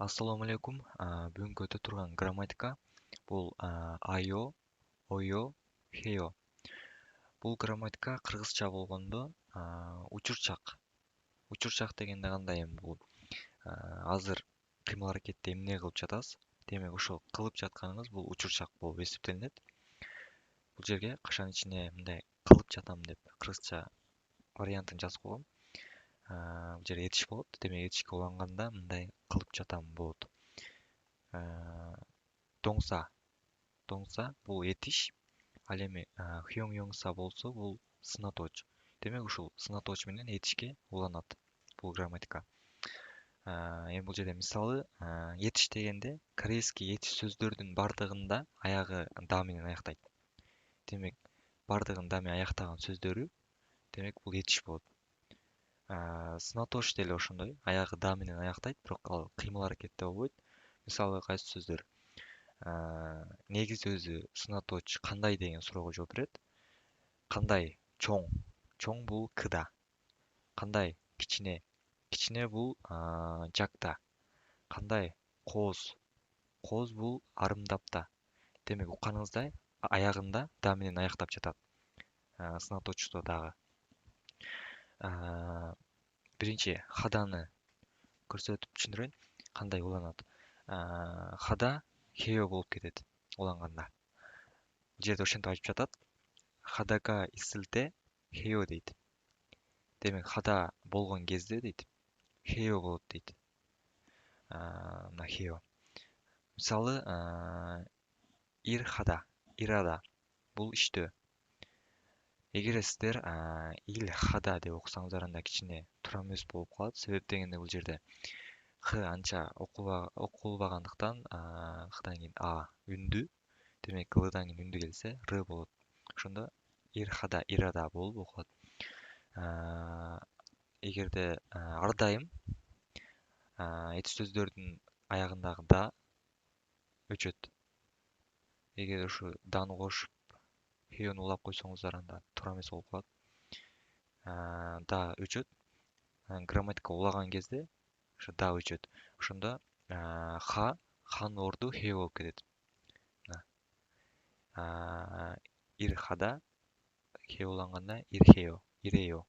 Ассаламу алейкум. Бүгүнкү өтө турган грамматика бул айо, ойо, хео. Бул грамматика кыргызча болгондо учурчак. Учурчак дегенде кандай эми бул азыр кыймыл аракетти эмне кылып жатасыз? Демек ошол кылып жатканыңыз бул учурчак болуп эсептелинет. Бул жерге кашан ичине мындай кылып жатам деп кыргызча вариантын жазып койгом. Бул жерде этиш болот. Демек этишке уланганда мындай кылып жатам болот. Доңса, доңса бул этиш. Ал эми хёңса болсо бул сынатоочу. Демек ушул сынатоочу менен этишке уланат бул грамматика. Эми бул жерде мисалы этиш дегенде корейский этиш сөздөрдүн бардыгында аягы да менен аяктайт. Демек бардыгын да менен аяктаган сөздөрү демек бул этиш болот. Сынатоочу деле ошондой, аягы да менен аяктайт, бирок ал кыймыл аракетте болбойт. Мисалы кайсы сөздөр негизи өзү сынатоочу кандай деген суроого жооп берет. Кандай чоң, чоң бул кыда. Кандай кичине, кичине бул жакта. Кандай кооз, кооз бул арымдапта. Демек укканыңыздай аягында да менен аяктап жатат. Сынатоочусу дагы. Биринчи хаданы көрсөтүп түшүндүрөйүн кандай уланат. Хада хео болуп кетет уланганда. Бул жерде ошентип айтып жатат. Хадага исилте хео дейт. Демек хада болгон кезде дейт хео болот дейт. Мына хео. Мисалы ир хада, ирада бул иштөө. Эгер сиздер ил хада деп окусаңыздар анда кичине туура эмес болуп калат. Себеп дегенде бул жерде х анча окулбагандыктан хдан кийин үндүү. Демек лдан кийин үндүү келсе р болот. Ошондо ир хада, ирада болуп окулат. Эгерде ар дайым этиш сөздөрдүн аягындагы да өчөт. Эгер ушу даны кошуп хеону улап койсоңуздар анда туура эмес болуп калат. Да өчөт. Грамматика улаган кезде ошо да өчөт. Ошондо ханын орду хео болуп кетет. Ир хада хео уланганда ир хео, ирео.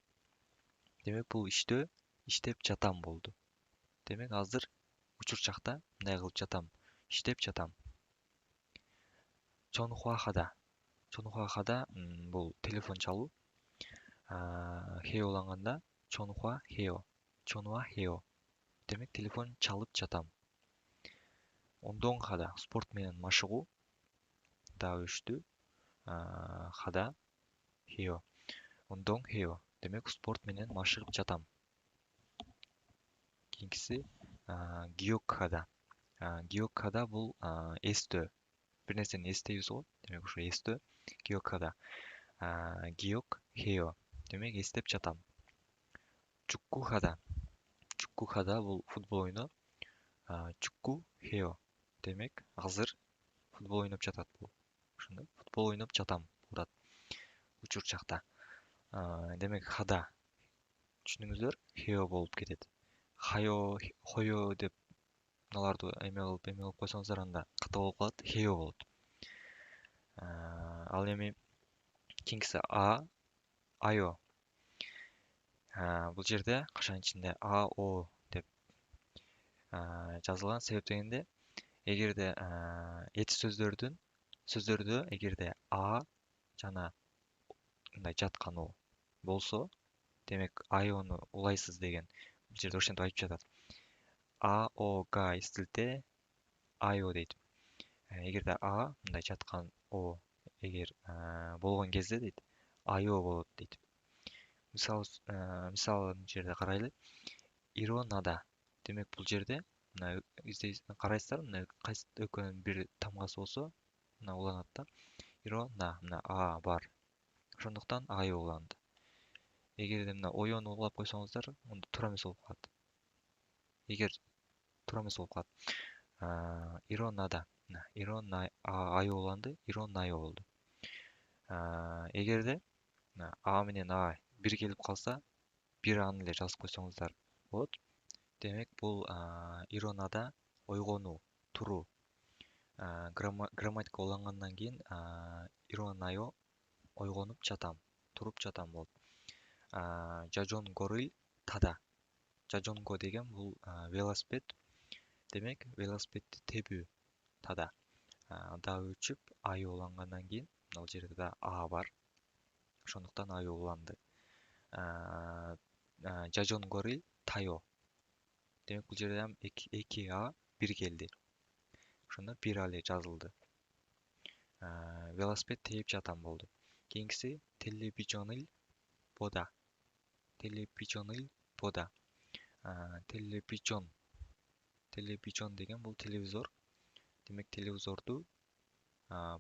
Демек бул иштөө иштеп жатам болду. Демек азыр учурчакта мындай кылып жатам, иштеп жатам. Чонхуа хада. Чонхуа хада бул телефон чалуу. Хео уланганда чонхуа хео, чонуа хео. Демек телефон чалып жатам. Ондон хада спорт менен машыгуу. Да өчтү. Хада хео. Ондон хео. Демек спорт менен машыгып жатам. Кийинкиси гиокхада. Гиокхада бул эстөө. Бир нерсени эстейбиз го. Демек ошо эстөө. Гиокхада. Гиок хео. Демек эстеп жатам. Чуккухада. Чуккухада бул футбол ойноо. Чукку хео. Демек азыр футбол ойноп жатат бул. Ошондой футбол ойноп жатам болот. Учурчакта. Демек хада түшүндүңүздөр, хео болуп кетет. Хайо, хойо деп мыналарды эме кылып койсоңуздар анда ката болуп калат, хео болот. Ал эми кийинкиси айо. Бул жерде кашан ичинде о деп жазылган. Себеп дегенде эгерде этиш сөздөрдө эгерде жана мындай жаткан о болсо, демек айону улайсыз деген бул жерде ошентип айтып жатат. Ога истилте айо дейт. Эгерде мындай жаткан о эгер болгон кезде дейт айо болот дейт. Мисалы бул жерде карайлы. Иронада. Демек бул жерде мына карайсыздар, мына кайсы экөөнүн бир тамгасы болсо мына уланат да. Ирона, мына бар. Ошондуктан айо уланды. Эгерде мына ойону улап койсоңуздар, онда туура эмес болуп калат. Эгер туура эмес болуп калат. Иронада. Ирона айо уланды, ирона айо болду. Эгерде менен бир келип калса, бир аны эле жазып койсоңуздар болот. Демек бул иронада ойгонуу, туруу. Грамматика улангандан кийин 일어나요, ойгонуп жатам, туруп жатам болот. 자전거를 타다. 자전거 деген бул велосипед. Демек, велосипедти тебүү, тада. Да өчүп, ай улангандан кийин ал жерде да а бар. Ошондуктан ай уланды. 자전거를 타요. Демек, бул жерде ham эки а бир келди. Ошондо бир а эле жазылды. Велосипед тееп жатам болду. Кийинкиси телевизион을 보다. телевизион을 보다. телевизион деген бул телевизор. Демек, телевизорду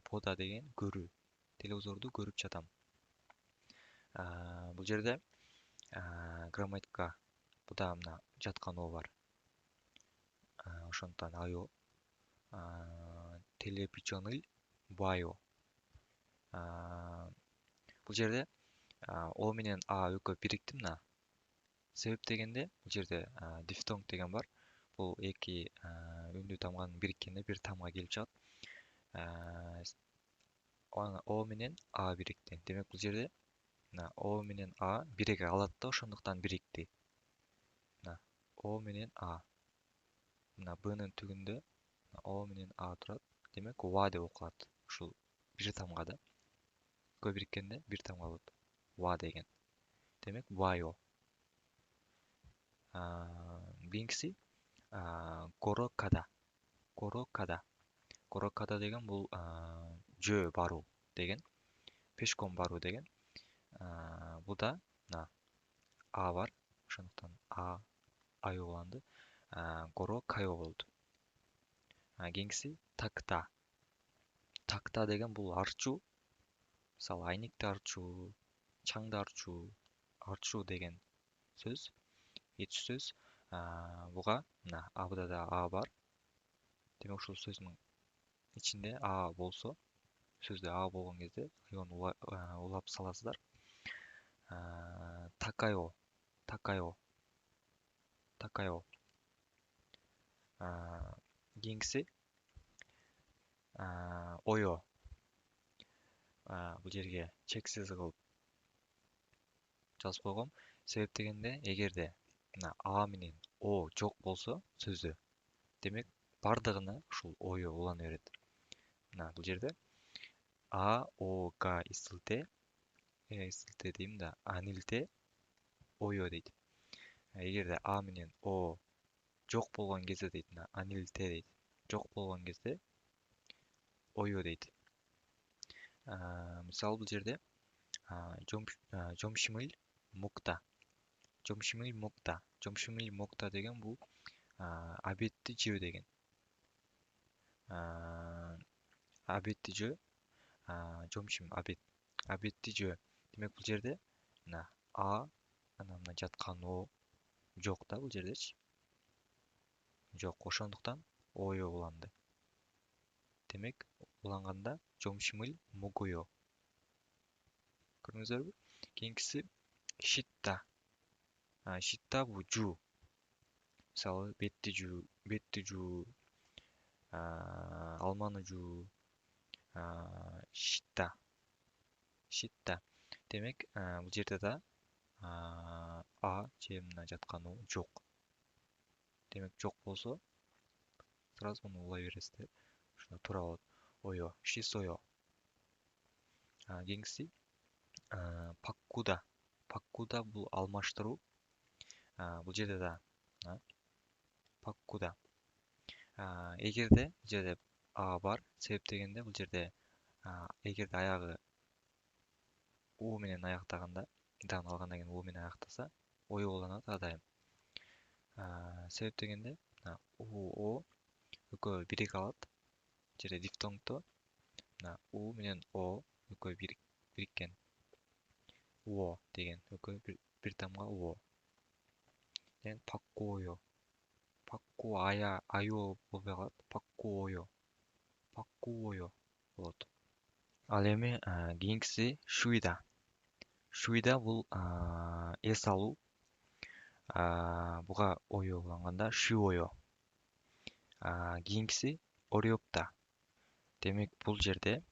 보다 деген көрүү. Телевизорду көрүп жатам. Бул жерде грамматика буда мына жаткан бар. Ошондуктан айо. телевизион을 봐요. Бул жерде о менен а экөө бирикти мына. Себеп дегенде бул жерде дифтонг деген бар. Бул эки үндүү тамганын бириккенде бир тамга келип чыгат. О менен а бирикти. Демек, бул жерде мына о менен а бириге алат да, ошондуктан бирикти. Мына о менен а. Мына бнын түгүндө о менен а турат. Демек, ва деп окулат. Ушул бир тамгада. Экөө бириккенде бир тамга болот. Ва деген. Демек, вайо. Кийинкиси горокада. Горокада. Горокада деген бул жөө баруу деген. Пешком баруу деген. Буда мына а бар. Ошондуктан ай уланды. Горокайо болду. Кийинкиси такта. Такта деген бул арчуу. Мисалы, айникти арчуу, чаңды арчуу деген сөз. Эч сөз. Буга мына абыда да а бар. Демек, ушул сөздүн ичинде а болсо, сөздө а болгон кезде айону улап саласыздар. Такайо, такайо, такайо. Кийинкиси ойо. Бул жерге чексиз кылып жазып койгом. Себеп дегенде, эгерде мына а менен о жок болсо сөздө, демек, бардыгына ушул ойо улана берет. Мына бул жерде га ысыл т дейм да, анил т ойо дейт. Эгерде а менен о жок болгон кезде дейт, мына анил т дейт. Жок болгон кезде ойо дейт. Мисалы, бул жерде 점심을 먹다. 점심을 먹다. 점심을 먹다 деген бул обедти жөө деген. Обедти жөө. 점심 обед. Обедти жөө. Демек, бул жерде мына анан мына жаткан о жок да бул жердечи. Жок. Ошондуктан ойо уланды. Демек, уланганда 점심을 먹어요. Көрдүңүздөрбү? Кийинкиси шитта. Шитта бул жуу. Мисалы, бетти жуу, алманы жуу, шитта. Шитта. Демек, бул жерде да же мына жаткан о жок. Демек, жок болсо, сразу муну улай бересиздер. Ошондо туура болот. Ойо, шисойо. Кийинкиси паккуда. Паккуда бул алмаштыруу. Бул жерде да паккуда. Эгерде бул жерде а бар, себеп дегенде бул жерде эгерде аягы у менен аяктаганда, дан алгандан кийин у менен аяктаса, ойо уланат ар дайым. Себеп дегенде о экөө бириге алат. Бул жерде дифтонгдо мына у менен о экөө бириккен. Уо деген экөө бир тамга уо. Демек, паккуойо. Пакку айо болбой калат. Паккуойо. Паккуойо болот. Ал эми кийинкиси шуйда. Шуйда бул эс алуу. Буга ойо уланганда шуойо. кийинкиси 어렵다. Демек бул жерде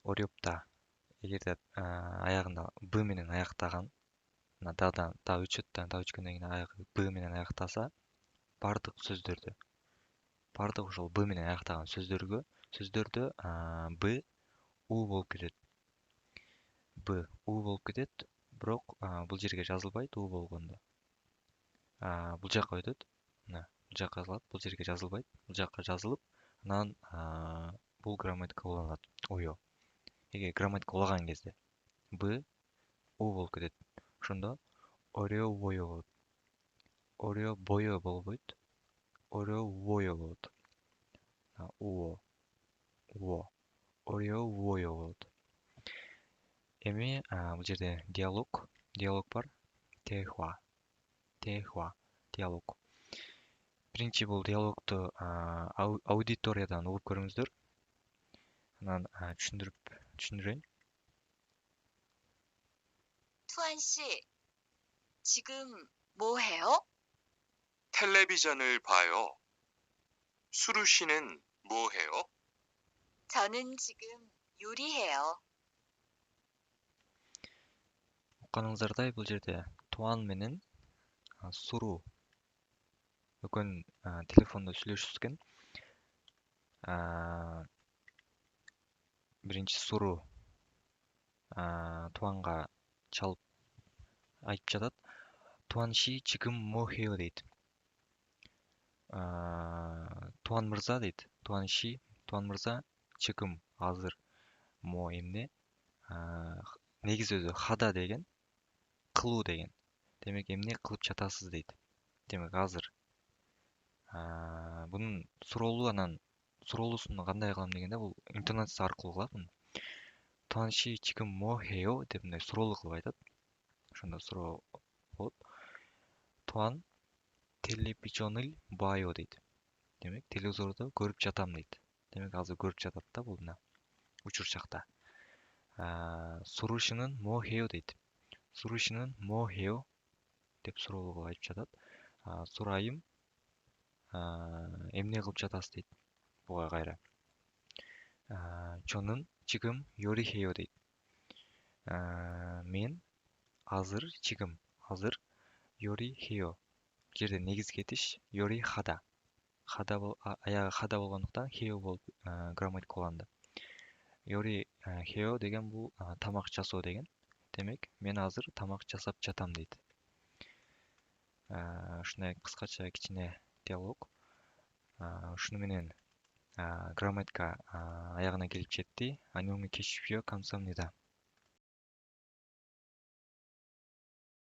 어렵다. эгерде аягында б менен аяктаган, мына дадан да өчкөндөн кийин аягы б менен аяктаса, бардык ошол б менен аяктаган сөздөрдө б у болуп кетет. Бирок бул жерге жазылбайт у болгондо. Бул жака өтөт. Мына бул жака жазылат, бул жерге жазылбайт. Бул жака жазылып, анан бул грамматика уланат. Ойо. Эгер грамматика улаган кезде б у болуп кетет. Ошондо орё-бойо болот. Орё-бойо болбойт. Орё-войо болот. Уо, уо. Орё-войо болот. Эми бул жерде диалог бар. Техва, диалог. Биринчи бул диалогду аудиториядан угуп көрүңүздөр. Анан түшүндүрөйүн. 투한 씨, 지금 뭐 해요? 텔레비전을 봐요. 수루 씨는 뭐 해요? 저는 지금 요리해요. укканыңыздардай бул жерде туан менен суру экөөнүн телефондо сүйлөшүшкөн. Биринчи суру туанга чалып айтып жатат. Туан ши чыгым мо хео дейт. Туан мырза дейт. Туан мырза чыгым азыр мо эмне. Негизи өзү хада деген, кылуу деген. Демек эмне кылып жатасыз дейт. Демек азыр. Бунун суроолуусун кандай кылам дегенде, бул интонация аркылуу кылат. Туан ши чыгым мо хео деп мындай суроолуу кылып айтат. Ошондо суроо болот. Туан телевизион을 봐요 дейт. Демек телевизордо көрүп жатам дейт. Демек азыр көрүп жатат да бул мына учурчакта. Сурушинын мо хео дейт. Сурушинын мо хео деп суроолуу кылып айтып жатат. Сурайым, эмне кылып жатасыз дейт. Буга кайра. Чонун чыгым 요리 해요 дейт. Мен азыр 요리 해요. Бул жерде негизги кетиш 요리 хада. Аягы хада болгондуктан 해요 болуп грамматика уланды. 요리 해요 деген бул тамак жасоо деген. Демек мен азыр тамак жасап жатам дейт. Ушундай кыскача кичине диалог. Ушуну менен грамматика аягына келип жетти. Анёңу кешишип камсамнida.